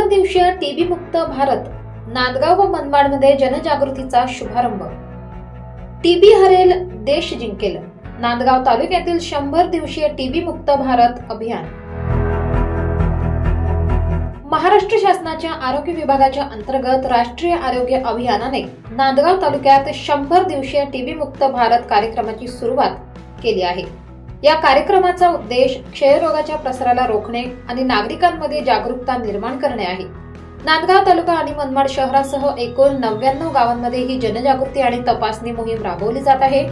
दिवसीय टीबी मुक्त भारत नांदगाव व मनमाडमध्ये जनजागृतीचा शुभारंभ। टीबी हरेल देश जिंकेल नांदगाव तालुक्यातील 100 दिवसीय टीबी मुक्त भारत अभियान। महाराष्ट्र शासनाच्या आरोग्य विभागाच्या अंतर्गत राष्ट्रीय आरोग्य अभियानाने नांदगाव तालुक्यात 100 दिवसीय टीबी मुक्त भारत कार्यक्रमाची सुरुवात केली आहे। या कार्यक्रमाचा उद्देश क्षयरोगाच्या प्रसाराला रोखणे आणि नागरिकांमध्ये जागरूकता निर्माण करणे आहे। नांदगाव तालुका आणि मनमाड शहरासह एकूण 99 गावांमध्ये ही जनजागृती आणि तपासणी मोहीम राबवली जात आहे।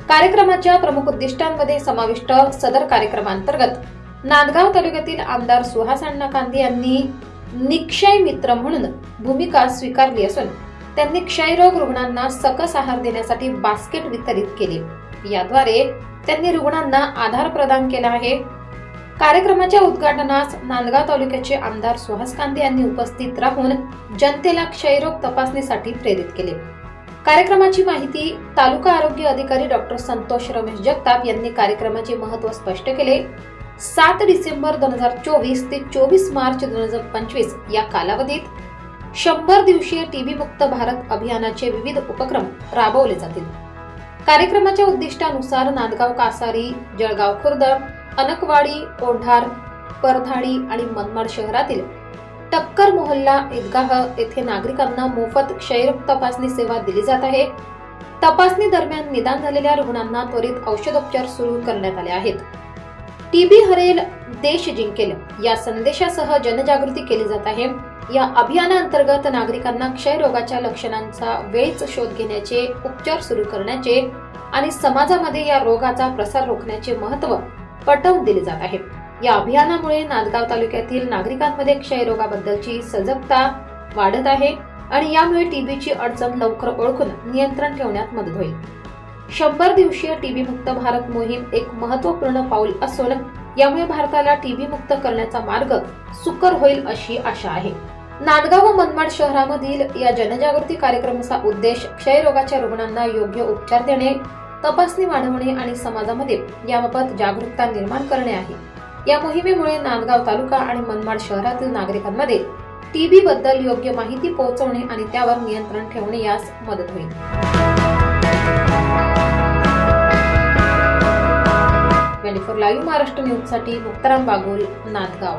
कार्यक्रमाच्या प्रमुख उद्दिष्टांमध्ये समाविष्ट सदर कार्यक्रमांतर्गत नांदगाव तालुक्यातील आमदार सुहास अण्णा कांदे यांनी निक्षय मित्र म्हणून भूमिका स्वीकारली असून त्यांनी क्षयरोग रुग्णांना सकस आहार देण्यासाठी बास्केट वितरित केले। याद्वारे त्यांनी रुग्णांना आधार प्रदान केला आहे। कार्यक्रमाच्या उद्घाटनास नांदगाव तालुक्याचे आमदार सुहास कांदे यांनी उपस्थित राहून जनतेला क्षयरोग तपासणीसाठी प्रेरित केले। कार्यक्रमाची माहिती तालुका आरोग्य अधिकारी डॉक्टर संतोष रमेश जगताप यांनी कार्यक्रमाचे महत्त्व स्पष्ट केले। 7 डिसेंबर 2024 ते 24 मार्च 2025 या कालावधीत 100 दिवसीय टीबी मुक्त भारत अभियानाचे विविध उपक्रम राबवले जातील। कार्यक्रमाच्या उद्दिष्टानुसार नांदगाव, कासारी, जळगाव खुर्द, अनकवाडी, ओढार, परधाडी आणि मनमाड शहरातील टक्कर मोहल्ला ईदगाह येथे नागरिकांना मोफत क्षयरोग तपासणी सेवा दिली जात आहे। तपासणी दरम्यान निदान झालेल्या रुग्णांना त्वरित औषधोपचार सुरू करण्यात आले आहेत। टीबी हरेल देश जिंकेल या संदेशासह जनजागृती केली जात आहे। या अभियानाअंतर्गत नागरिकांना क्षयरोगाच्या लक्षणांचा वेळीच शोध घेण्याचे, उपचार सुरू करण्याचे आणि समाजामध्ये या रोगाचा प्रसार रोखण्याचे महत्त्व पटवून दिले जात आहे। या अभियानामुळे नांदगाव तालुक्यातील नागरिकांमध्ये क्षयरोगाबद्दलची सजगता वाढत आहे आणि यामुळे टीबीची अडचण लवकर ओळखून नियंत्रण ठेवण्यात मदत होईल। 100 दिवसीय टीबी मुक्त भारत मोहीम एक महत्त्वपूर्ण पाऊल असून यामुळे भारताला टीबी मुक्त करण्याचा मार्ग सुकर होईल अशी आशा आहे। नांदगाव व मनमाड शहरामधील या जनजागृती कार्यक्रमाचा उद्देश क्षयरोगाच्या रुग्णांना योग्य उपचार देणे, तपासणी वाढवणे आणि समाजामध्ये याबाबत जागरूकता निर्माण करणे आहे। या मोहिमेमुळे नांदगाव तालुका आणि मनमाड शहरातील नागरिकांमध्ये टीबी बद्दल योग्य माहिती पोहोचवणे आणि त्यावर नियंत्रण ठेवणे यास मदत होईल। 24 लाईव्ह महाराष्ट्र न्यूज साठी मुक्ताराम बागुल, नांदगाव।